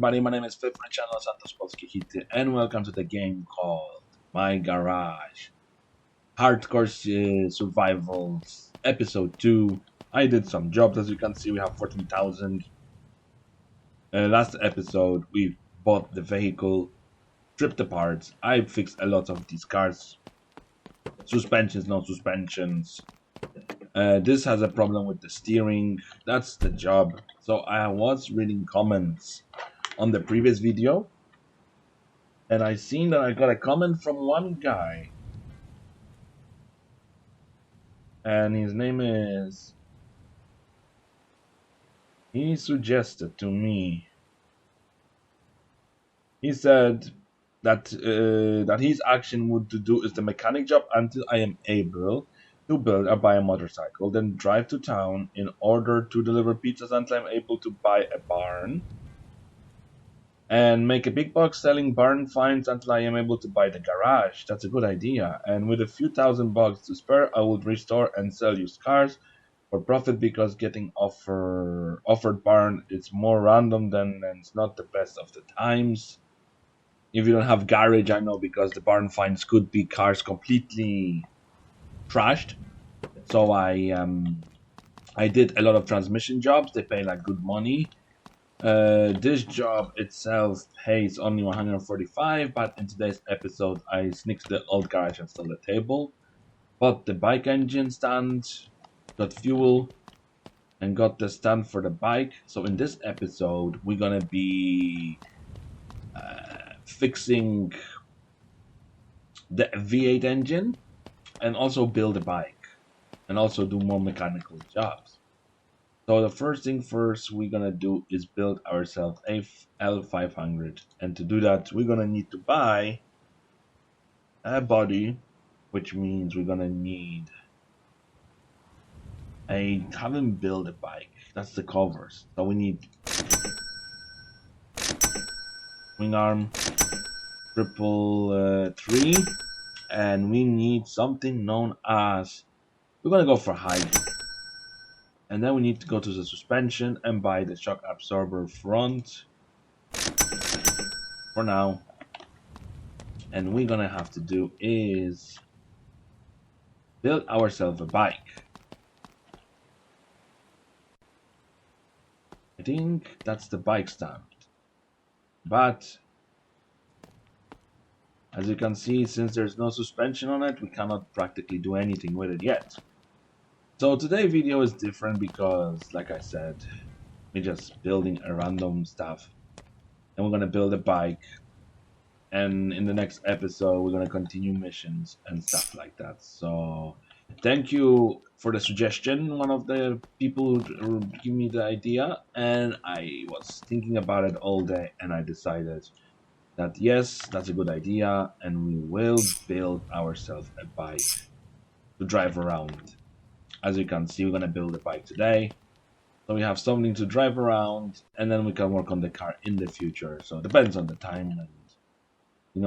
everybody, my name is Flip from the channel Santos Polski Hity, and welcome to the game called My Garage Hardcore Survivals Episode 2. I did some jobs, as you can see we have 14,000. Last episode we bought the vehicle, stripped the parts, I fixed a lot of these cars. Suspensions, no suspensions. This has a problem with the steering, that's the job. So I was reading comments on the previous video, and I seen that I got a comment from one guy, and his name is, he suggested to me, he said that that his action would to do is the mechanic job until I am able to build or buy a motorcycle, then drive to town in order to deliver pizzas until I'm able to buy a barn, and make a big bucks selling barn finds until I am able to buy the garage. That's a good idea. And with a few $1,000 to spare, I would restore and sell used cars for profit, because getting offered barn, it's more random than, and it's not the best of the times. If you don't have garage, I know, because the barn finds could be cars completely trashed. So I did a lot of transmission jobs. They pay like good money. This job itself pays only 145, but in today's episode I sneaked the old garage and stole the table, bought the bike engine stand, got fuel, and got the stand for the bike. So in this episode we're gonna be fixing the V8 engine, and also build a bike, and also do more mechanical jobs. So the first thing first we're gonna do is build ourselves a L500, and to do that we're gonna need to buy a body, which means we're gonna need a, haven't built a bike, that's the covers. So we need wing arm, triple 3, and we need something known as, we're gonna go for height. And then we need to go to the suspension and buy the shock absorber front for now. And we're gonna have to do is build ourselves a bike. I think that's the bike stand. But as you can see, since there's no suspension on it, we cannot practically do anything with it yet. So today's video is different because, like I said, we're just building a random stuff, and we're gonna build a bike, and in the next episode we're gonna continue missions and stuff like that. So thank you for the suggestion, one of the people who gave me the idea, and I was thinking about it all day, and I decided that yes, that's a good idea, and we will build ourselves a bike to drive around. As you can see, we're gonna build a bike today, so we have something to drive around, and then we can work on the car in the future. So it depends on the time and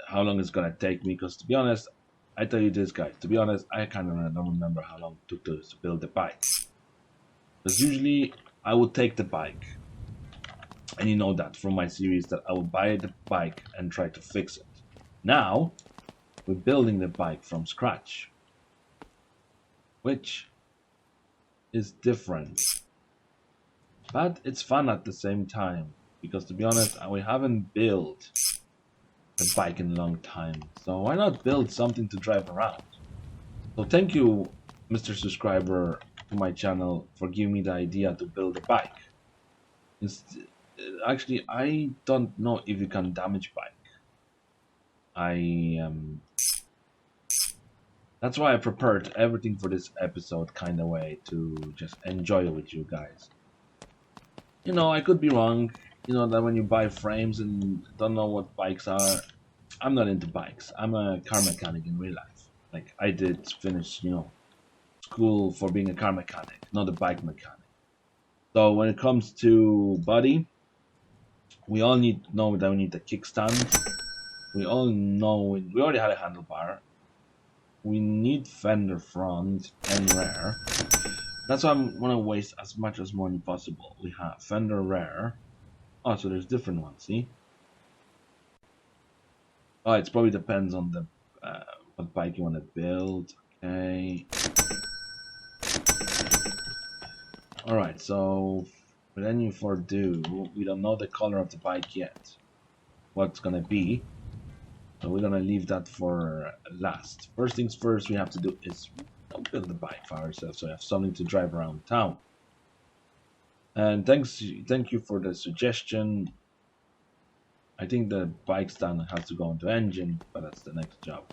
how long it's gonna take me. Because to be honest, I tell you this, guys, to be honest, I kind of don't remember how long it took to build the bike. Because usually I would take the bike, and you know that from my series that I would buy the bike and try to fix it. Now we're building the bike from scratch, which is different, but it's fun at the same time, because to be honest, we haven't built a bike in a long time, so why not build something to drive around? So thank you, Mr. Subscriber to my channel, for giving me the idea to build a bike. Actually, I don't know if you can damage bike. That's why I prepared everything for this episode kind of way, to just enjoy it with you guys. I could be wrong, that when you buy frames and don't know what bikes are, I'm not into bikes. I'm a car mechanic in real life. Like, I did finish, school for being a car mechanic, not a bike mechanic. So when it comes to body, we all need to know that we need a kickstand. We all know we already had a handlebar. We need fender front and rear. That's why I want to waste as much as money possible. We have fender rear, Oh, so there's different ones, see? Oh, it probably depends on the what bike you want to build. Okay. Alright, so without any further ado, we don't know the color of the bike yet. What's gonna be. So we're gonna leave that for last. First things first, we have to do is build the bike for ourselves so we have something to drive around town. And thank you for the suggestion. I think the bike stand has to go into engine, but that's the next job.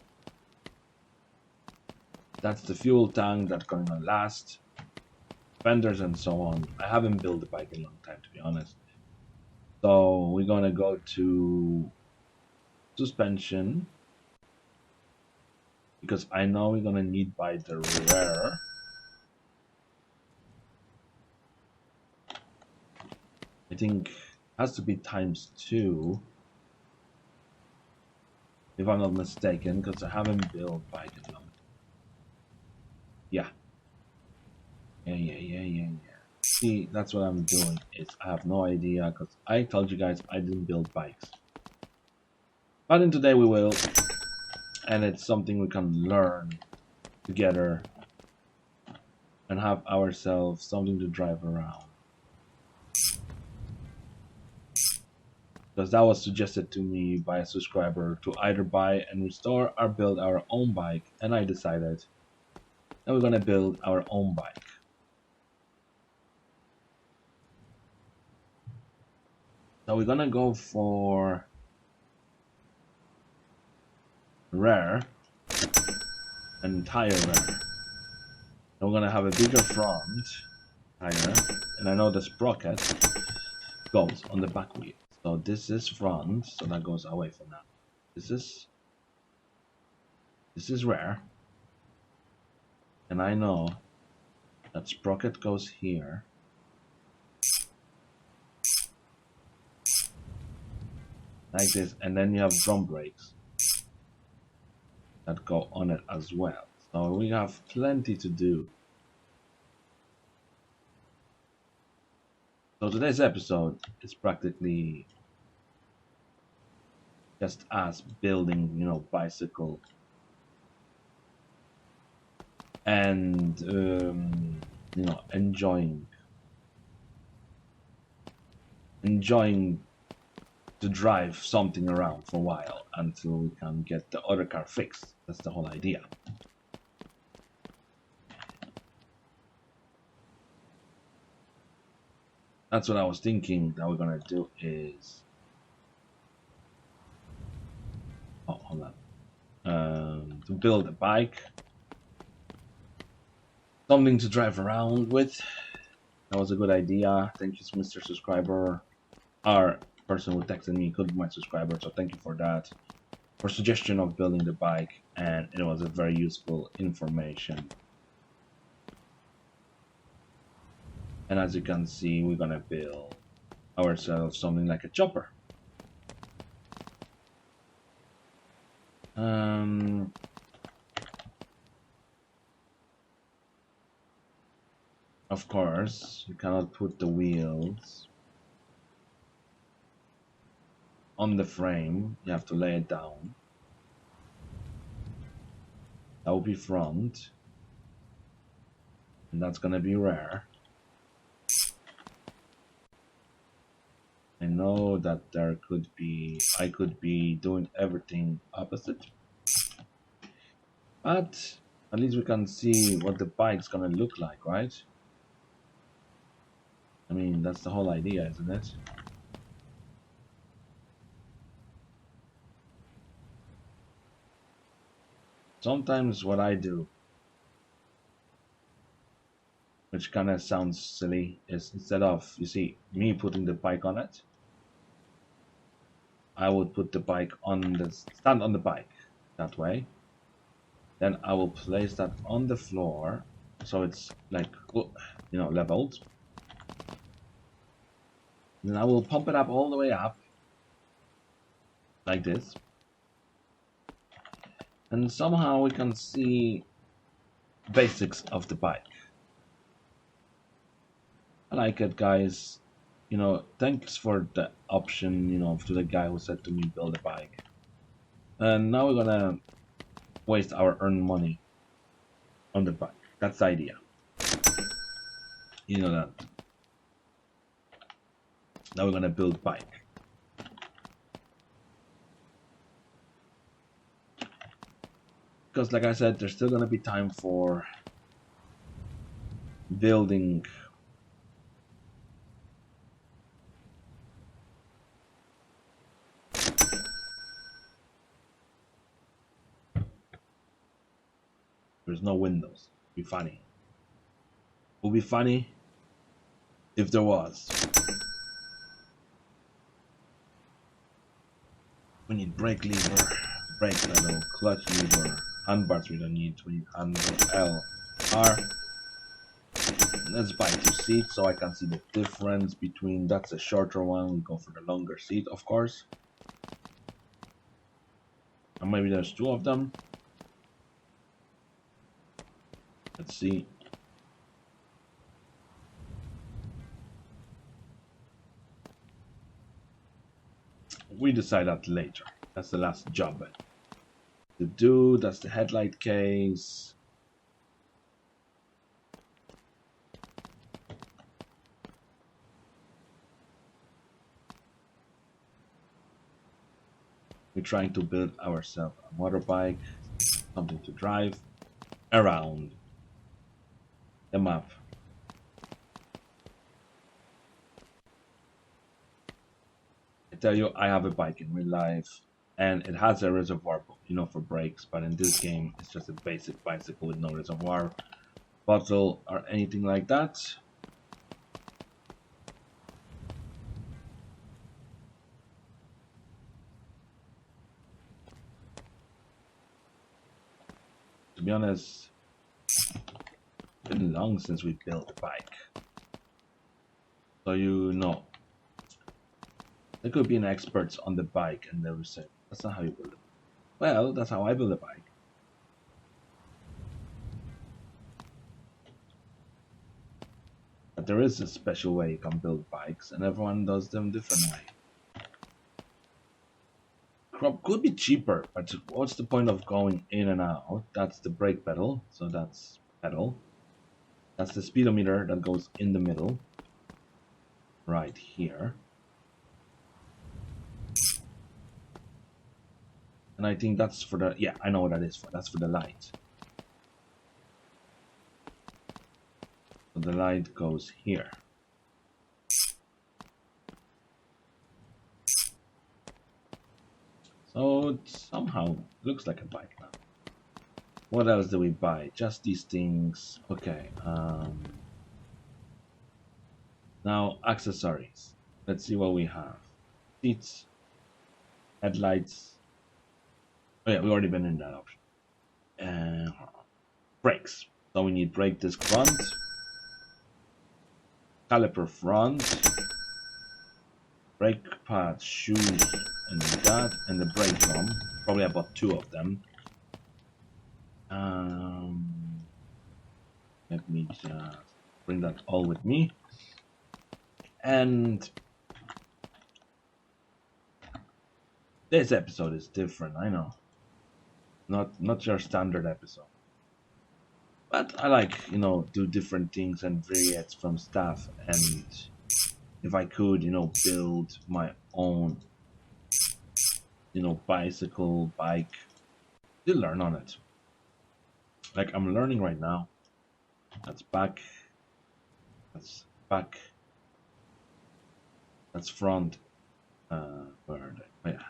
That's the fuel tank that's gonna last. Fenders and so on. I haven't built the bike in a long time, to be honest. So we're gonna go to suspension because I know we're gonna need by the rear. I think it has to be ×2 if I'm not mistaken, because I haven't built bike in long. Yeah. See, that's what I'm doing. Is I have no idea because I told you guys I didn't build bikes. But in today we will, and it's something we can learn together and have ourselves something to drive around. Because that was suggested to me by a subscriber to either buy and restore or build our own bike, and I decided that we're gonna build our own bike. So we're gonna go for rare and tire rare. And we're gonna have a bigger front tire, and I know the sprocket goes on the back wheel. So this is front, so that goes away for now. This is rare, and I know that sprocket goes here. Like this, and then you have drum brakes that go on it as well. So we have plenty to do. So today's episode is practically just us building, bicycle and enjoying to drive something around for a while until we can get the other car fixed. That's the whole idea. That's what I was thinking that we're gonna do is... Oh, hold on. To build a bike. Something to drive around with. That was a good idea. Thank you, Mr. Subscriber. Our person who texted me could be my subscriber, so thank you for that. For suggestion of building the bike, and it was a very useful information. And as you can see, we're gonna build ourselves something like a chopper. Of course, you cannot put the wheels on the frame. You have to lay it down. That will be front, and that's gonna be rear. I know that I could be doing everything opposite, but at least we can see what the bike's gonna look like, right? I mean, that's the whole idea, isn't it? Sometimes what I do, which kind of sounds silly, is instead of, you see, me putting the bike on it, I would put the bike stand on the bike that way. Then I will place that on the floor so it's like, leveled. Then I will pump it up all the way up like this. And somehow we can see basics of the bike. I like it, guys. You know, thanks for the option, you know, to the guy who said to me, build a bike. And now we're gonna waste our earned money on the bike. That's the idea. You know that. Now we're gonna build bike. Because like I said, there's still gonna be time for building there's no windows. Be funny. Would be funny if there was. We need brake lever, brake pedal, clutch lever, handbars we don't need. We need handle L, R. Let's buy 2 seats so I can see the difference between that's a shorter one. We go for the longer seat, of course. And maybe there's 2 of them. Let's see. We decide that later. That's the last job to do. That's the headlight case. We're trying to build ourselves a motorbike, something to drive around the map. I tell you, I have a bike in real life, and it has a reservoir, you know, for brakes. But in this game, it's just a basic bicycle with no reservoir bottle or anything like that. To be honest, it's been long since we built a bike. So you know, there could be an expert on the bike and they will say, that's not how you build it. Well, that's how I build a bike. But there is a special way you can build bikes and everyone does them different way. Crop could be cheaper, but what's the point of going in and out? That's the brake pedal, so that's pedal. That's the speedometer that goes in the middle, right here. And I think that's for the, yeah, I know what that is for. That's for the light. So the light goes here. So it somehow looks like a bike now. What else do we buy? Just these things. Okay. Now accessories. Let's see what we have. Seats, headlights. Oh yeah, we already been in that option. Brakes. So we need brake disc front, caliper front, brake pads, shoes, and that, and the brake drum. Probably I bought 2 of them. Let me just bring that all with me. And this episode is different, I know. Not your standard episode. But I like, you know, do different things and variates from stuff, and if I could, you know, build my own, you know, bicycle, bike, still learn on it. Like I'm learning right now. That's back. That's back. That's front. Where are they? Oh, yeah.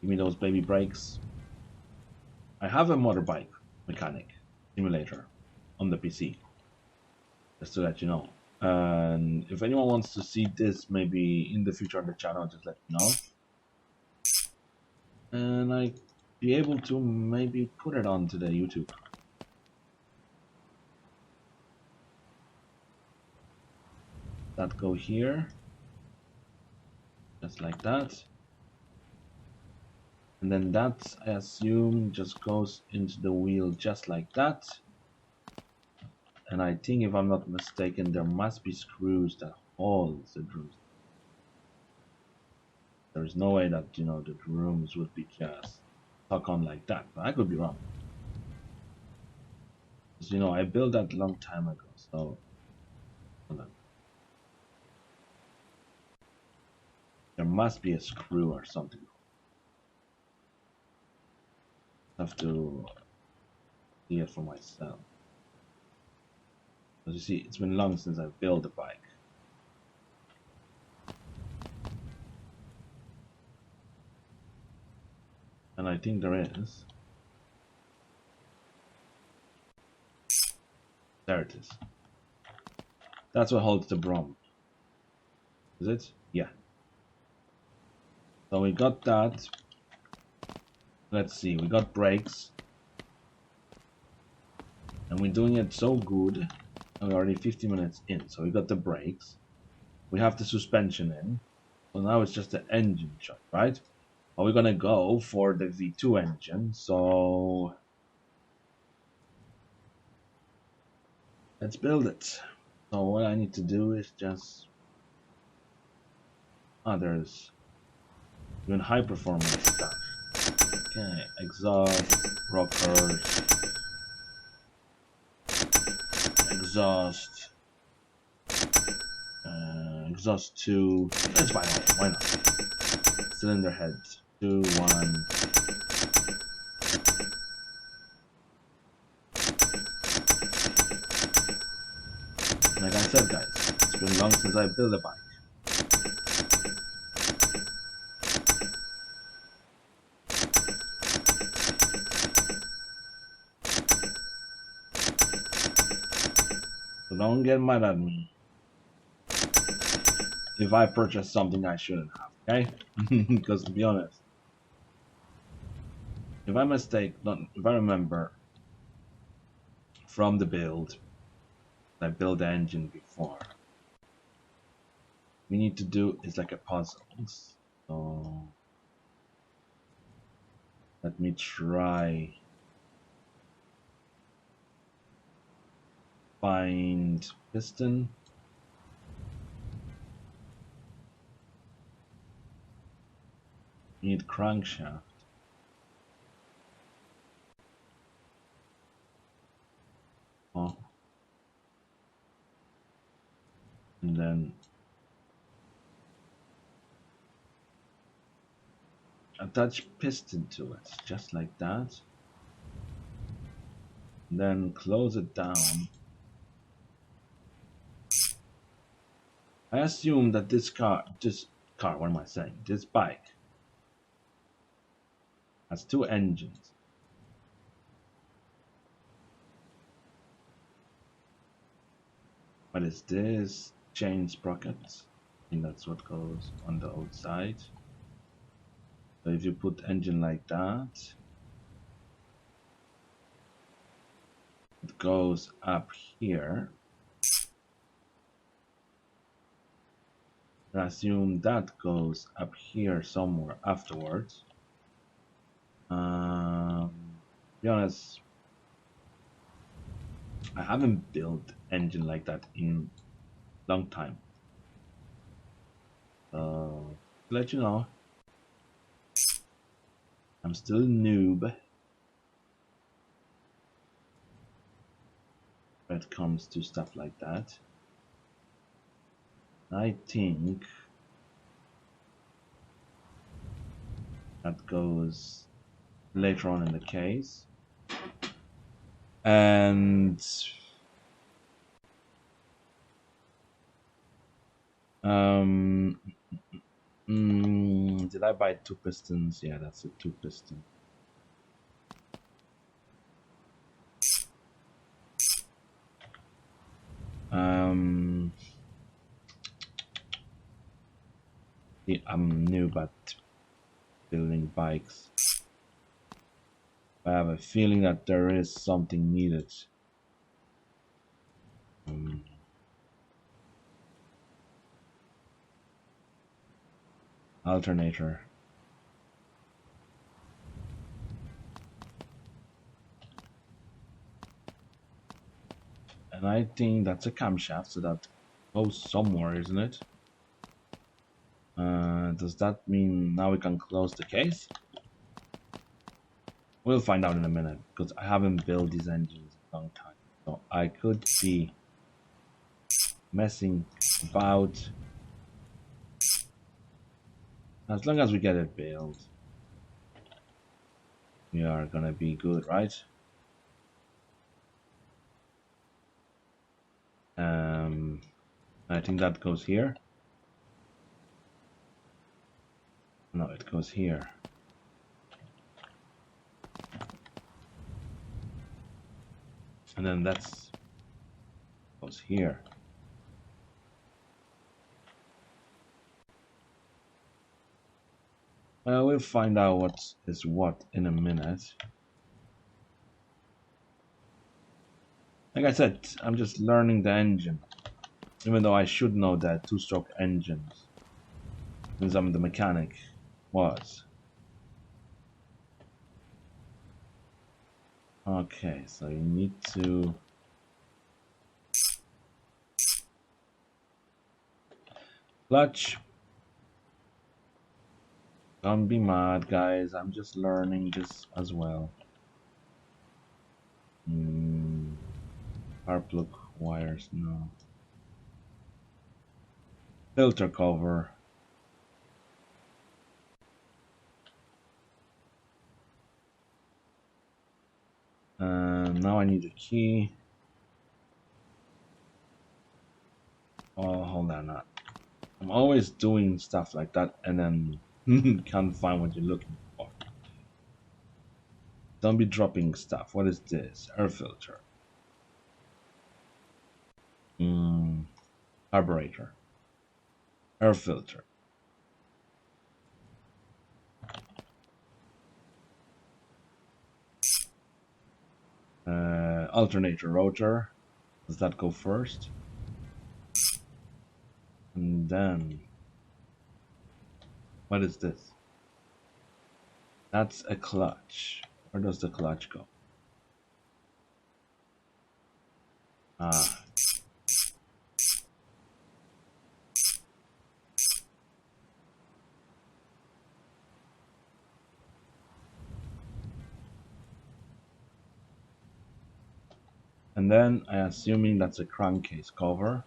Give me those baby brakes. I have a motorbike mechanic simulator on the PC. Just to let you know. And if anyone wants to see this maybe in the future on the channel, just let me know. And I be able to maybe put it onto the YouTube. That go here. Just like that. And then that, I assume, just goes into the wheel just like that. and I think if I'm not mistaken, there must be screws that hold the drums. There's no way that, you know, the drums would be just stuck on like that, but I could be wrong. Because, you know, I built that a long time ago, so hold on. There must be a screw or something. I have to see it for myself. As you see, it's been long since I built a bike. And I think there is. There it is. That's what holds the brum. Is it? Yeah. So we got that. Let's see, we got brakes. And we're doing it so good. And we're already 50 minutes in. So we got the brakes. We have the suspension in. So now it's just the engine shot, right? Are we gonna go for the V2 engine? So let's build it. So what I need to do is just there's doing high performance stuff. Okay, exhaust, rockers, exhaust, exhaust 2. Let's buy one. Why not? Cylinder head 2, 1. Like I said, guys, it's been long since I built a bike. So don't get mad at me if I purchase something I shouldn't have, okay? Because to be honest, if I remember from the build, I built the engine before. We need to do is like a puzzle. So let me try find piston. Need crankshaft. Oh. And then attach piston to it, just like that. And then close it down. I assume that this bike has 2 engines. What is this? Chain sprockets. I think that's what goes on the outside. So if you put engine like that, it goes up here. I assume that goes up here somewhere afterwards. To be honest, I haven't built engine like that in a long time. So to let you know, I'm still a noob when it comes to stuff like that. I think that goes later on in the case. And did I buy 2 pistons? Yeah, that's a 2 piston. Yeah, I'm new about building bikes. I have a feeling that there is something needed. Alternator. And And I think that's a camshaft, so that goes somewhere, isn't it? Does that mean now we can close the case? We'll find out in a minute, because I haven't built these engines in a long time. So I could be messing about. As long as we get it built, we are gonna be good, right? I think that goes here. No, it goes here. And then that's goes here. Well, we'll find out what is what in a minute. Like I said, I'm just learning the engine. Even though I should know that two-stroke engines, since I'm the mechanic, was. Okay, so you need to clutch. Don't be mad, guys. I'm just learning this as well. Power plug wires, no. Filter cover. Now I need a key. Oh, hold on. I'm always doing stuff like that and then can't find what you're looking for. Don't be dropping stuff. What is this? Air filter. Carburetor. Air filter. Alternator rotor. Does that go first? And then what is this? That's a clutch. Where does the clutch go? Ah. And then I'm assuming that's a crankcase cover.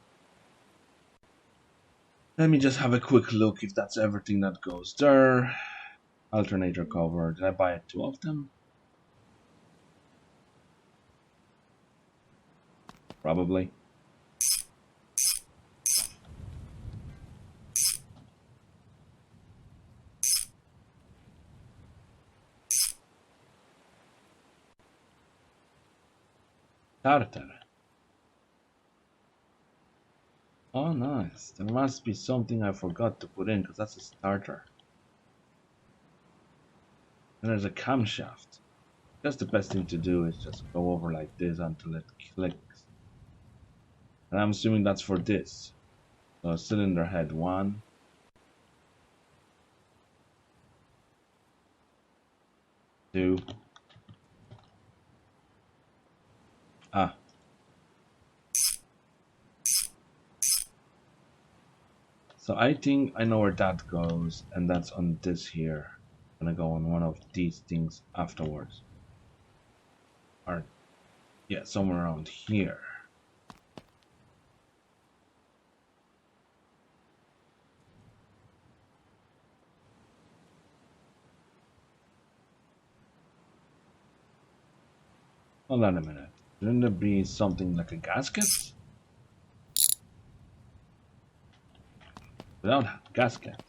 Let me just have a quick look if that's everything that goes there. Alternator cover. Did I buy two of them? Probably. Starter. Oh, nice. There must be something I forgot to put in because that's a starter. And there's a camshaft. That's the best thing to do is just go over like this until it clicks. And I'm assuming that's for this. So cylinder head 1. 2. Ah. So I think I know where that goes, and that's on this here. I'm gonna go on one of these things afterwards. Or, yeah, somewhere around here. Hold on a minute. Shouldn't there be something like a gasket? Without a gasket.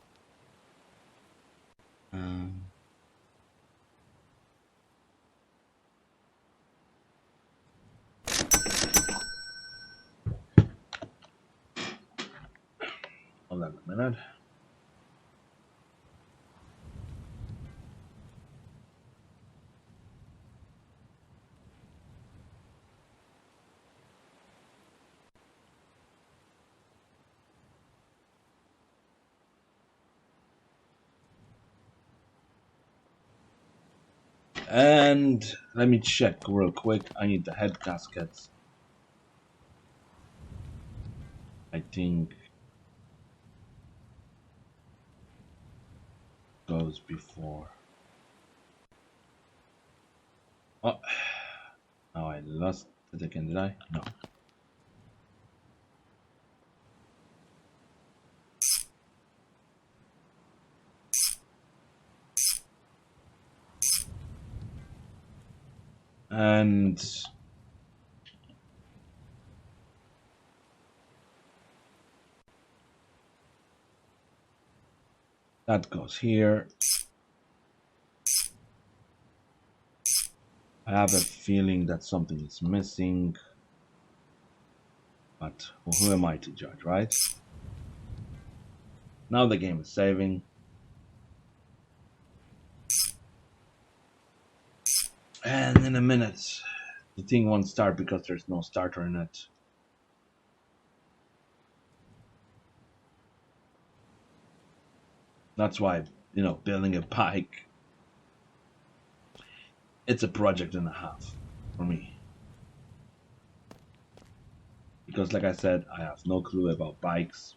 Hold on a minute. And let me check real quick. I need the head gaskets. I think goes before. Oh, now I lost it again, did I? No. And that goes here. I have a feeling that something is missing, but who am I to judge, right? Now the game is saving. And in a minute, the thing won't start because there's no starter in it. That's why, building a bike, it's a project and a half for me. Because like I said, I have no clue about bikes.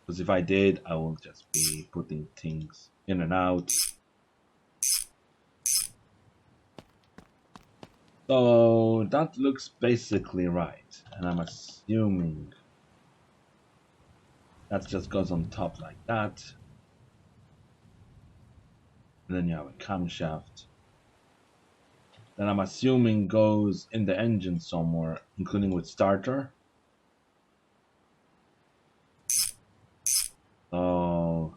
Because if I did, I will just be putting things in and out. So that looks basically right. And I'm assuming that just goes on top like that. And then you have a camshaft. Then I'm assuming goes in the engine somewhere, including with starter. So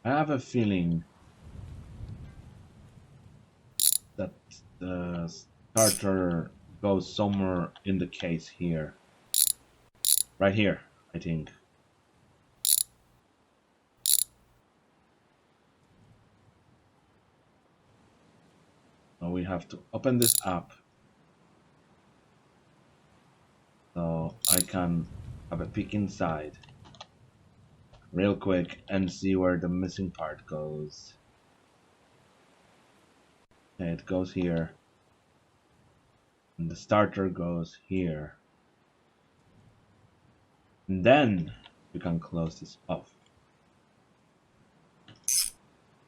I have a feeling that the starter goes somewhere in the case here. Right here, I think. So we have to open this up so I can have a peek inside real quick and see where the missing part goes. Okay, it goes here. And the starter goes here. And then you can close this off.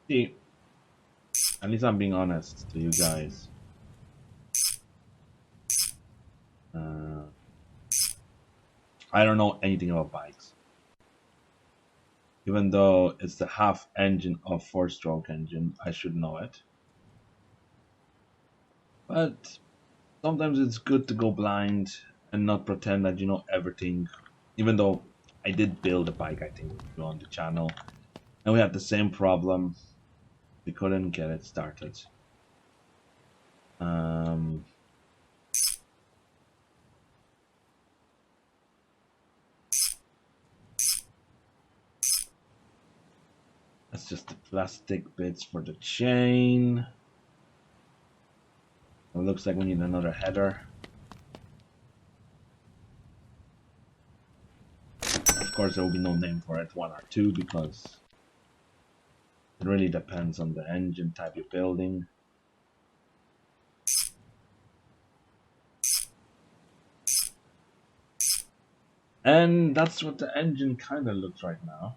See, at least I'm being honest to you guys. I don't know anything about bikes. Even though it's the half engine of 4-stroke engine, I should know it. But sometimes it's good to go blind and not pretend that you know everything. Even though I did build a bike, I think, on the channel. And we had the same problem. We couldn't get it started. That's just the plastic bits for the chain. It looks like we need another header. Of course, there will be no name for it, 1 or 2, because it really depends on the engine type you're building. And that's what the engine kind of looks right now.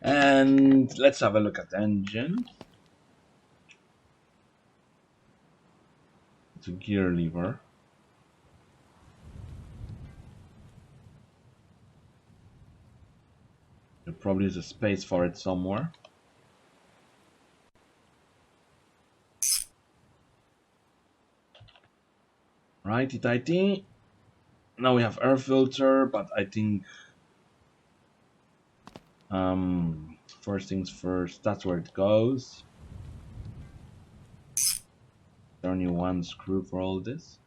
And let's have a look at the engine. It's a gear lever. There probably is a space for it somewhere. Righty tighty. Now we have air filter, but I think first things first, that's where it goes. There's only one screw for all this.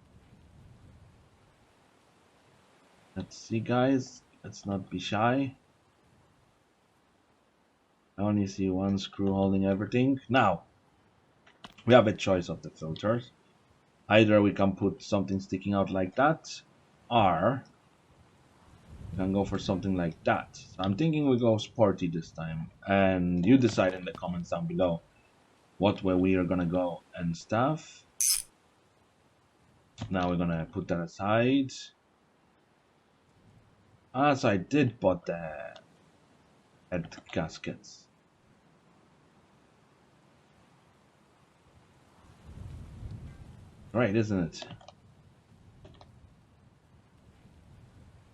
Let's see, guys. Let's not be shy. I only see one screw holding everything. Now, we have a choice of the filters. Either we can put something sticking out like that, or we can go for something like that. So I'm thinking we go sporty this time, and you decide in the comments down below what way we are gonna go and stuff. Now we're gonna put that aside. So I did bought the head gaskets. Right, isn't it?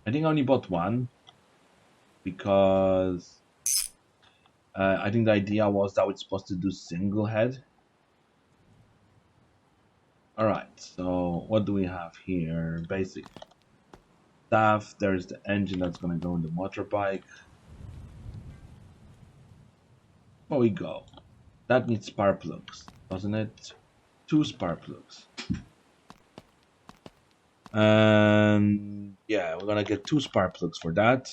I think I only bought one because I think the idea was that we're supposed to do single head. Alright, so what do we have here? Basic stuff. There's the engine that's gonna go in the motorbike. There we go. That needs spark plugs, doesn't it? 2 spark plugs. And yeah, we're gonna get 2 spark plugs for that.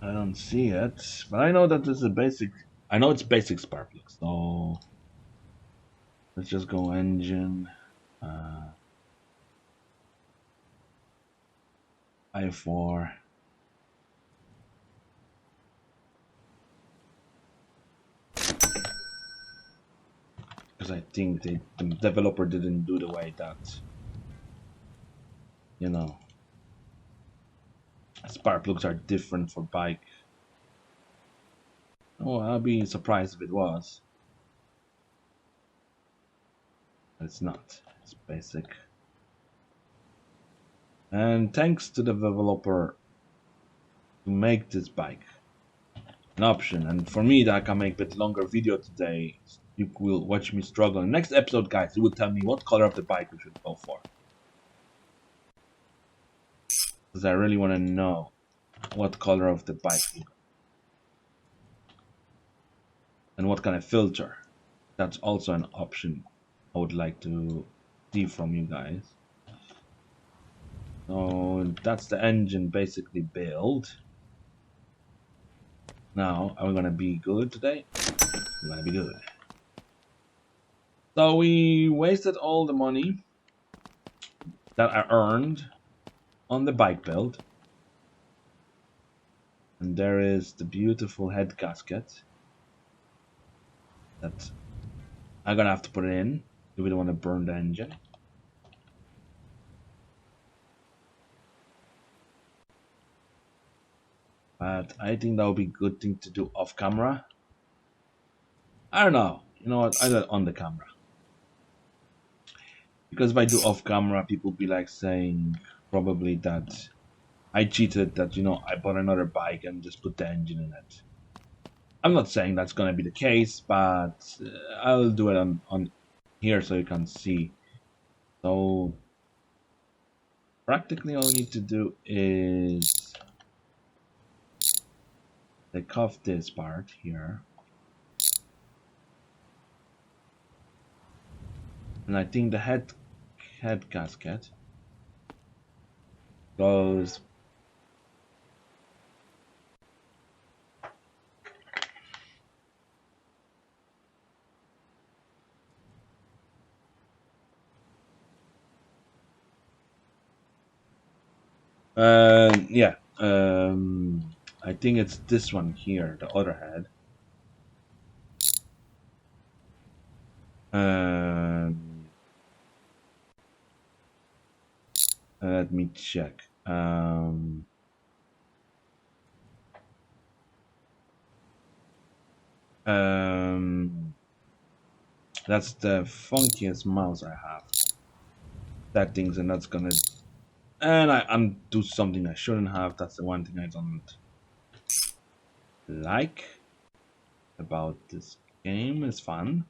I don't see it, but I know that this is a basic. I know it's basic spark plugs, so let's just go engine. I4. Because I think the developer didn't do the way that, you know, spark plugs are different for bike. Oh, I'd be surprised if it was. But it's not. It's basic. And thanks to the developer to make this bike an option. And for me, that I can make a bit longer video today. You will watch me struggle. In the next episode, guys, you will tell me what color of the bike we should go for. Because I really want to know what color of the bike and what kind of filter. That's also an option I would like to see from you guys. So that's the engine basically built. Now, are we gonna be good today? We're gonna be good. So we wasted all the money that I earned on the bike build. And there is the beautiful head gasket that I'm gonna have to put it in if we don't want to burn the engine. But I think that would be a good thing to do off camera. I don't know. You know what? I do it on the camera. Because if I do off camera, people be like saying probably that I cheated, that, you know, I bought another bike and just put the engine in it. I'm not saying that's gonna be the case, but I'll do it on here so you can see. So practically all you need to do is take off this part here. And I think the head gasket goes yeah, I think it's this one here, the other head. Let me check. That's the funkiest mouse I have. That thing's, and that's gonna, and I'm do something I shouldn't have. That's the one thing I don't like about this game. It's fun.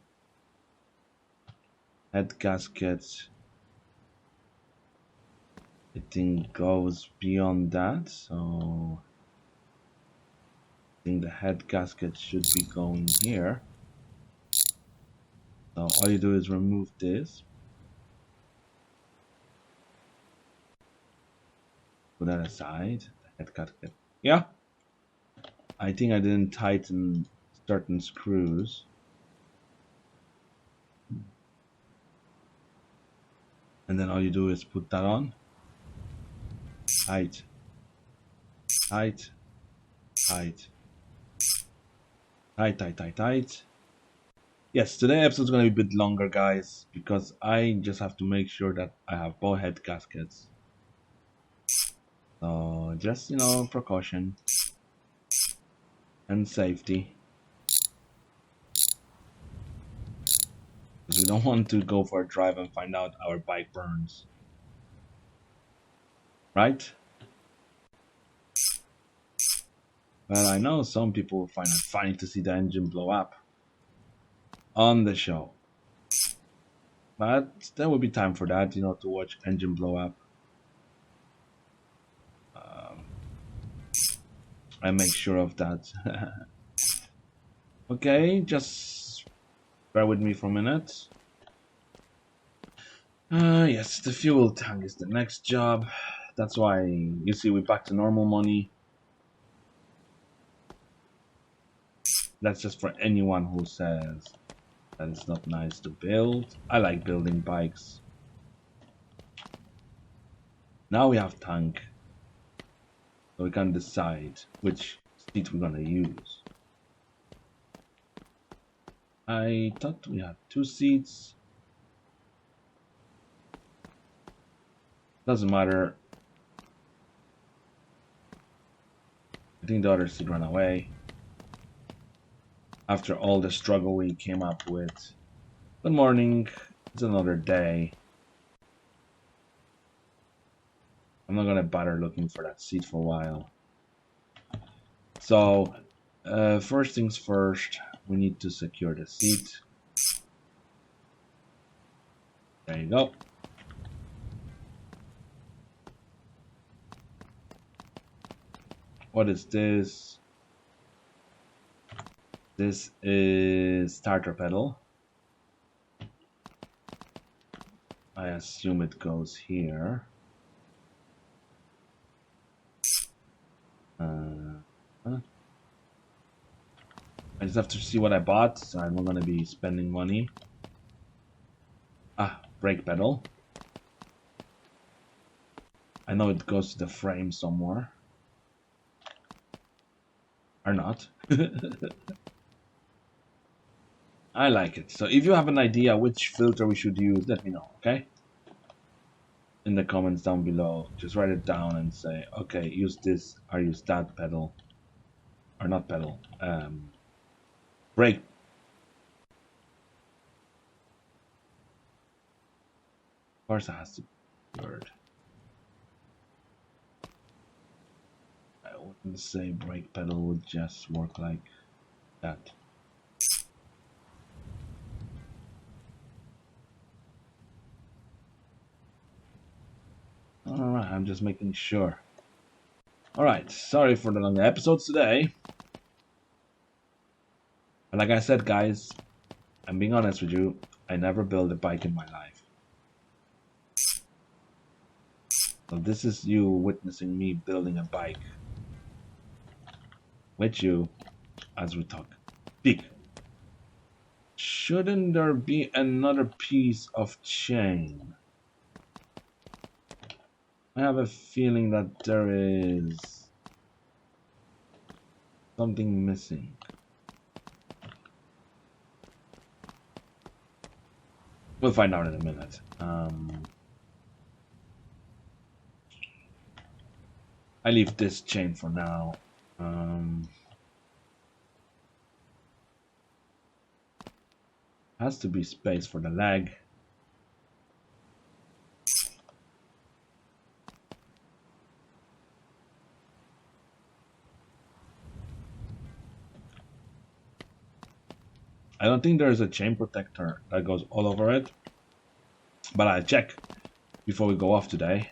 Head gasket, I think, goes beyond that, so I think the head gasket should be going here. So all you do is remove this, put that aside, the head gasket. Yeah, I think I didn't tighten certain screws. And then all you do is put that on. Tight. Tight. Tight. Tight, tight, tight, tight. Yes, today's episode is going to be a bit longer, guys, because I just have to make sure that I have both head gaskets. So, just, precaution and safety. We don't want to go for a drive and find out our bike burns. Right? Well, I know some people find it funny to see the engine blow up on the show. But there will be time for that, to watch engine blow up. I make sure of that. Okay, just bear with me for a minute. Yes, the fuel tank is the next job. That's why you see we're back to normal money. That's just for anyone who says that it's not nice to build. I like building bikes. Now we have tank. So we can decide which seat we're gonna use. I thought we had 2 seats. Doesn't matter. I think the other seat ran away. After all the struggle we came up with. Good morning. It's another day. I'm not gonna bother looking for that seat for a while. So, first things first, we need to secure the seat. There you go. What is this? This is starter pedal. I assume it goes here. I just have to see what I bought, so I'm not going to be spending money. Brake pedal. I know it goes to the frame somewhere. Or not. I like it. So if you have an idea which filter we should use, let me know, okay? In the comments down below. Just write it down and say, okay, use this or use that pedal. Or not pedal. Brake. Of course it has to be word. I wouldn't say brake pedal would just work like that. Alright, I'm just making sure. Alright, sorry for the long episodes today. But like I said, guys, I'm being honest with you, I never built a bike in my life. So this is you witnessing me building a bike. With you, as we talk. Speak. Shouldn't there be another piece of chain? I have a feeling that there is something missing. We'll find out in a minute. I leave this chain for now. Has to be space for the leg. I don't think there's a chain protector that goes all over it, but I'll check before we go off today.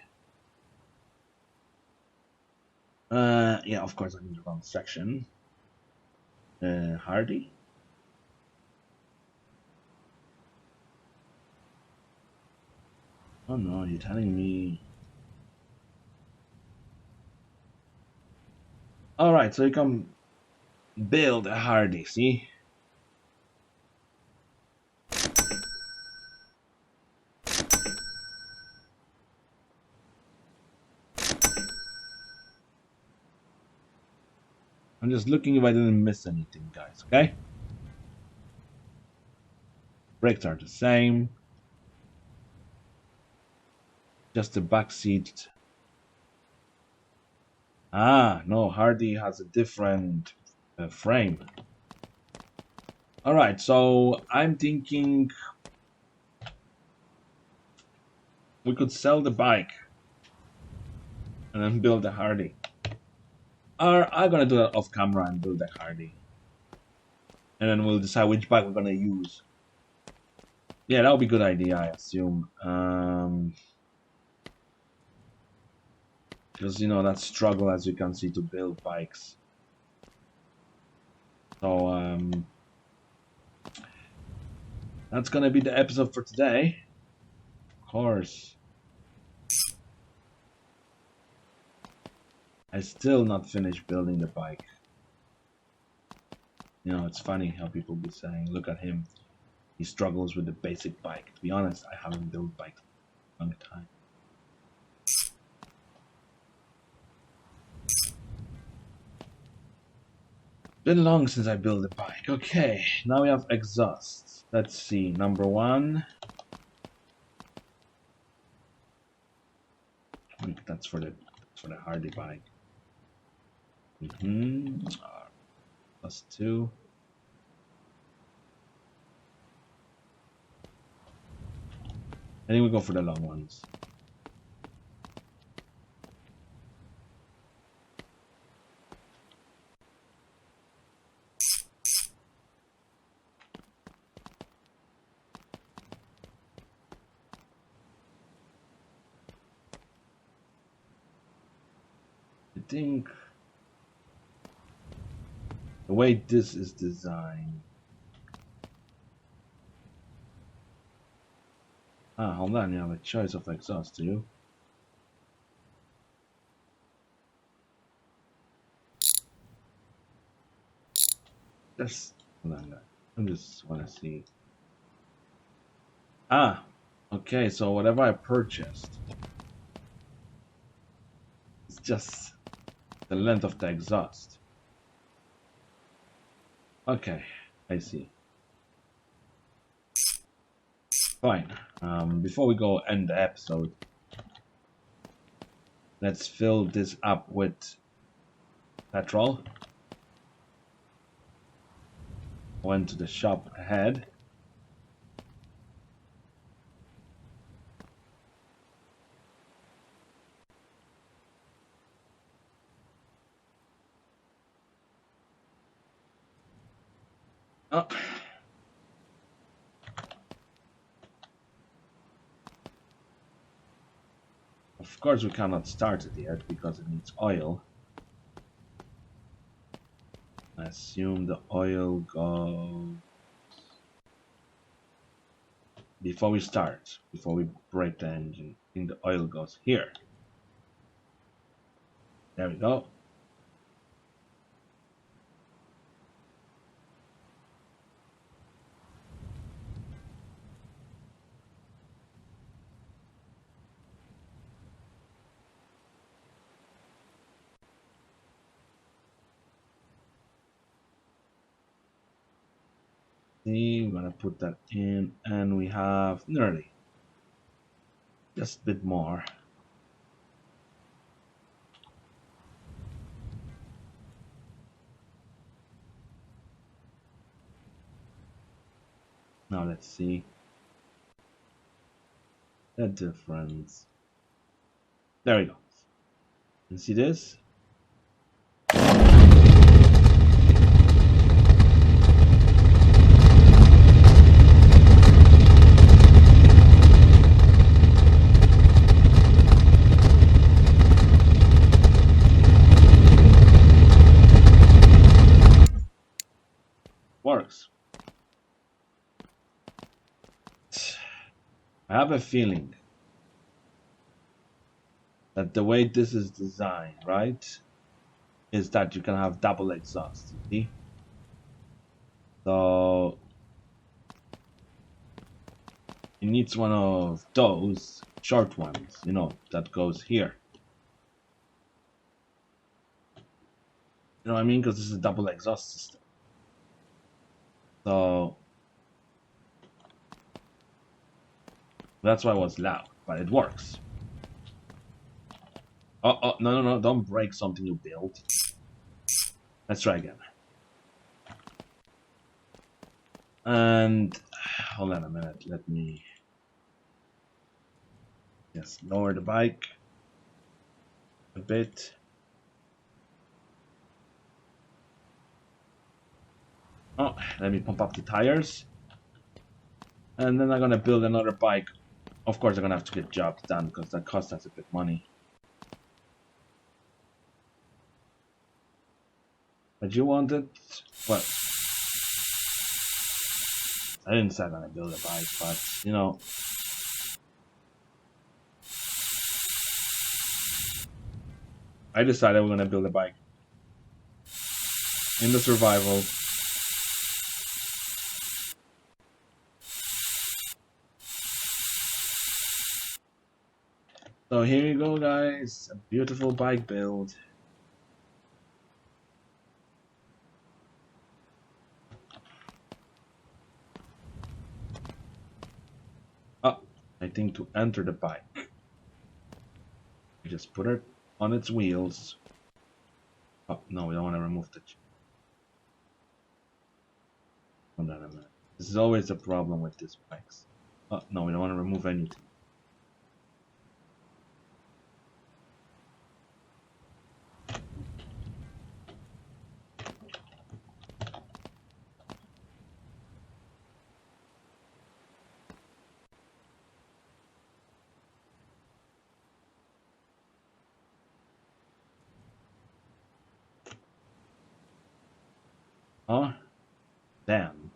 Yeah, of course I'm in the wrong section. Hardy? Oh no, you're telling me. Alright, so you come build a Hardy, see? I'm just looking if I didn't miss anything, guys, okay? Brakes are the same. Just the back seat. Ah, no, Hardy has a different frame. Alright, so I'm thinking we could sell the bike and then build a Hardy. Or I'm gonna do that off camera and build a Hardy. And then we'll decide which bike we're gonna use. Yeah, that would be a good idea, I assume. Because, you know, that struggle, as you can see, to build bikes. So, that's gonna be the episode for today. Of course. I still not finished building the bike. You know, it's funny how people be saying, look at him. He struggles with the basic bike. To be honest, I haven't built bikes in a long time. Been long since I built a bike. Okay, now we have exhaust. Let's see, number one. That's for the Hardy bike. Plus two. I think we go for the long ones. I think the way this is designed. Ah, hold on, you have a choice of exhaust, do you? Just hold on, I just want to see. Ah, okay, so whatever I purchased, it's just the length of the exhaust. Okay, I see. Fine. Before we go end the episode, let's fill this up with petrol. Went to the shop ahead. Oh. Of course we cannot start it yet because it needs oil. I assume the oil goes before we start, before we break the engine. I think the oil goes here. There we go. See, I'm gonna put that in, and we have nearly just a bit more. Now let's see the difference. There we go. You see this? Works. I have a feeling that the way this is designed, right, is that you can have double exhaust, you see? So it needs one of those short ones, you know, that goes here. You know what I mean? Because this is a double exhaust system. So that's why it was loud, but it works. Oh, no, don't break something you built. Let's try again. And hold on a minute, let me just lower the bike a bit. Oh, let me pump up the tires. And then I'm gonna build another bike. Of course, I'm gonna have to get jobs done because that costs us a bit of money. But you wanted, well, I didn't say I'm gonna build a bike, but you know, I decided we're gonna build a bike in the survival. So here you go, guys, a beautiful bike build. Oh, I think to enter the bike, you just put it on its wheels. Oh no, we don't want to remove the. Hold on a minute. This is always a problem with these bikes. Oh no, we don't want to remove anything. Oh, damn.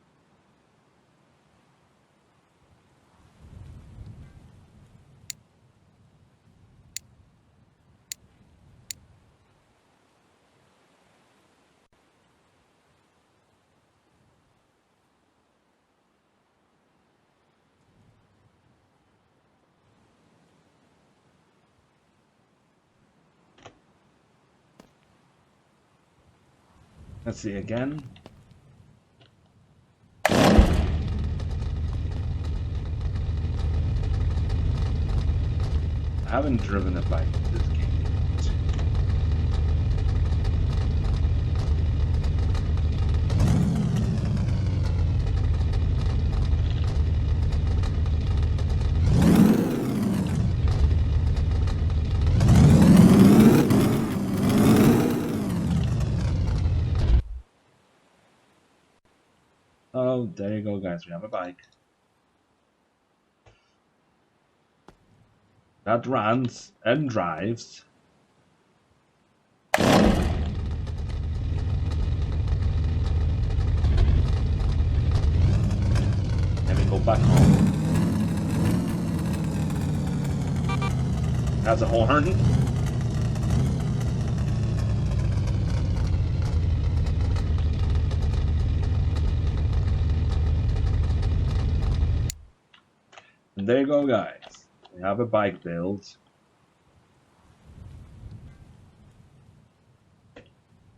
Let's see again. I haven't driven a bike in this game yet. Oh, there you go, guys. We have a bike that runs and drives. Let me go back home. Has a horn. And there you go, guys. We have a bike build.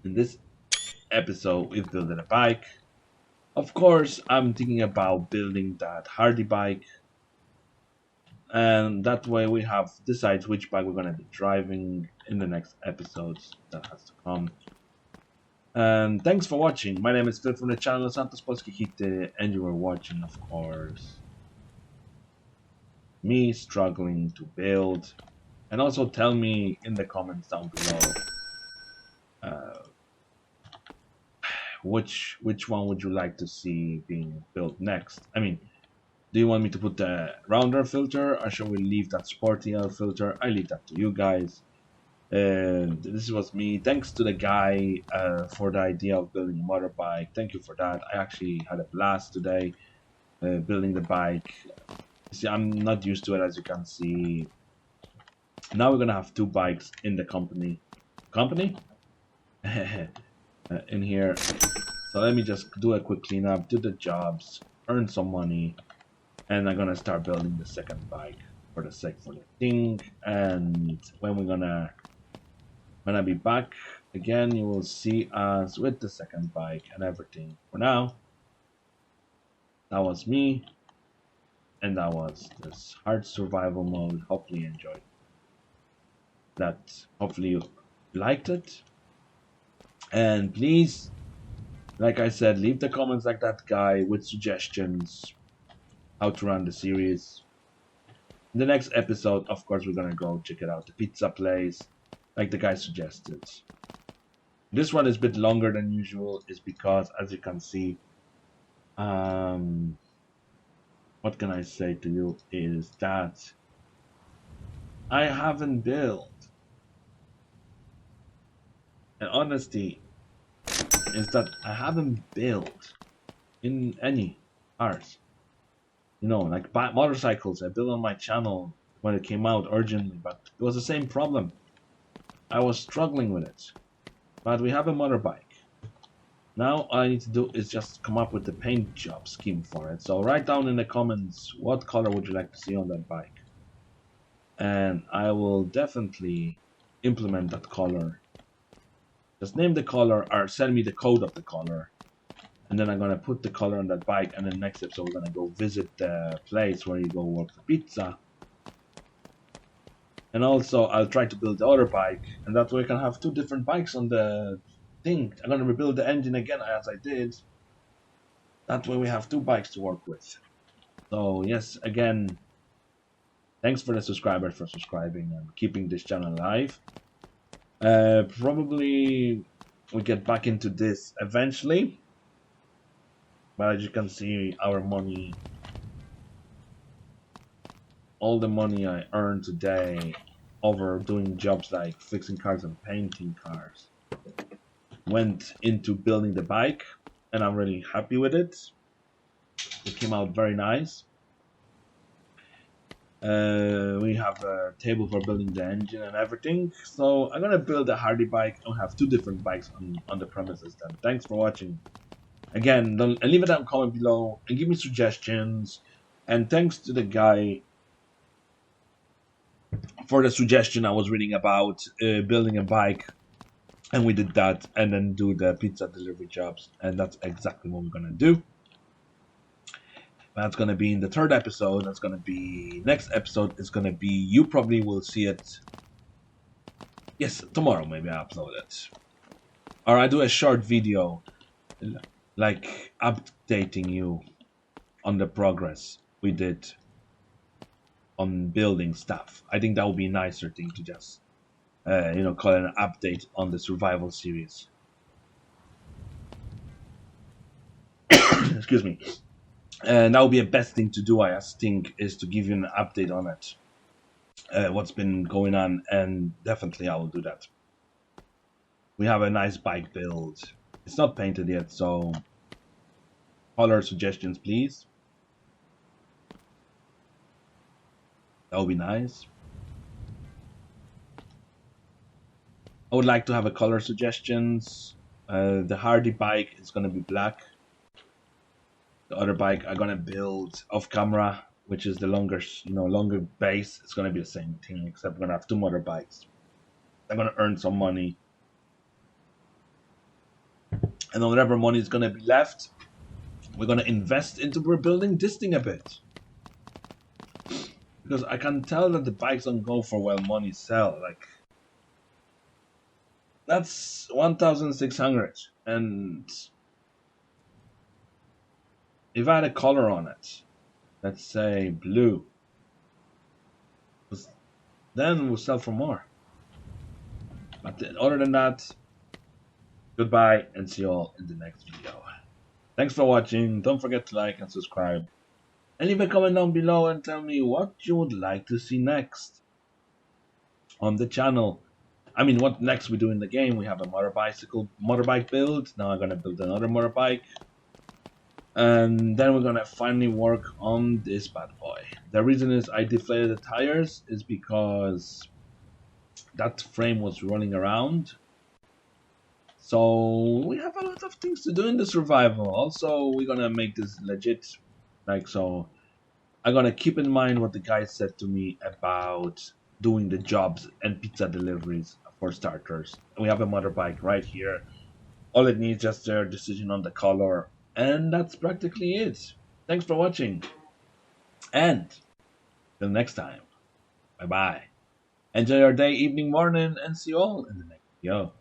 In this episode, we've built a bike. Of course, I'm thinking about building that Hardy bike. And that way we have decides which bike we're going to be driving in the next episodes that has to come. And thanks for watching. My name is Phil from the channel Santos Polski Hity, and you were watching, of course, me struggling to build. And also tell me in the comments down below which one would you like to see being built next. I mean, do you want me to put the rounder filter, or shall we leave that sporty L filter? I leave that to you guys. And this was me. Thanks to the guy for the idea of building a motorbike. Thank you for that. I actually had a blast today building the bike. See, I'm not used to it, as you can see. Now we're gonna have two bikes in the company in here. So let me just do a quick cleanup, do the jobs, earn some money, and I'm gonna start building the second bike for the thing. And when when I be back again, you will see us with the second bike and everything. For now, that was me, and that was this hard survival mode. Hopefully you enjoyed that. Hopefully you liked it. And please, like I said, leave the comments like that guy with suggestions how to run the series. In the next episode, of course, we're gonna go check it out, the pizza place, like the guy suggested. This one is a bit longer than usual, is because, as you can see, what can I say to you is that I haven't built. And honesty is that I haven't built in any cars. You know, like motorcycles, I built on my channel when it came out urgently, but it was the same problem. I was struggling with it. But we have a motorbike. Now all I need to do is just come up with the paint job scheme for it. So write down in the comments what color would you like to see on that bike. And I will definitely implement that color. Just name the color or send me the code of the color. And then I'm going to put the color on that bike. And then next episode we're going to go visit the place where you go work for pizza. And also I'll try to build the other bike. And that way I can have two different bikes on the thing. I'm going to rebuild the engine again as I did. That way we have two bikes to work with. So yes, again, thanks for the subscribers for subscribing and keeping this channel alive. Probably we get back into this eventually. But as you can see, our money, all the money I earned today over doing jobs like fixing cars and painting cars went into building the bike, and I'm really happy with it. It came out very nice. We have a table for building the engine and everything. So I'm gonna build a Hardy bike and have two different bikes on the premises then. Thanks for watching. Again, leave a down comment below and give me suggestions. And thanks to the guy for the suggestion I was reading about building a bike. And we did that and then do the pizza delivery jobs. And that's exactly what we're gonna do. That's going to be in the third episode. That's going to be next episode. Is going to be, you probably will see it. Yes, tomorrow maybe I upload it. Or I do a short video like updating you on the progress we did on building stuff. I think that would be a nicer thing to just, call it an update on the survival series. Excuse me. And that would be the best thing to do, I think, is to give you an update on it. What's been going on, and definitely I will do that. We have a nice bike build. It's not painted yet, so color suggestions, please. That would be nice. I would like to have a color suggestions. The Hardy bike is going to be black. The other bike I'm gonna build off camera, which is the longer base. It's gonna be the same thing, except we're gonna have two motorbikes. I'm gonna earn some money, and then whatever money is gonna be left, we're gonna invest into rebuilding this thing a bit. Because I can tell that the bikes don't go for well money sell. Like that's 1,600, and if I had a color on it, let's say blue, then we'll sell for more. But other than that, goodbye and see you all in the next video. Thanks for watching. Don't forget to like and subscribe. And leave a comment down below and tell me what you would like to see next on the channel. I mean, what next we do in the game. We have a motorbike build. Now I'm going to build another motorbike. And then we're gonna finally work on this bad boy. The reason is I deflated the tires is because that frame was running around. So we have a lot of things to do in the survival. Also, we're gonna make this legit. Like so, I'm gonna keep in mind what the guy said to me about doing the jobs and pizza deliveries for starters. We have a motorbike right here. All it needs is just their decision on the color, and that's practically it. Thanks for watching, and till next time. Bye bye. Enjoy your day, evening, morning, and see you all in the next video.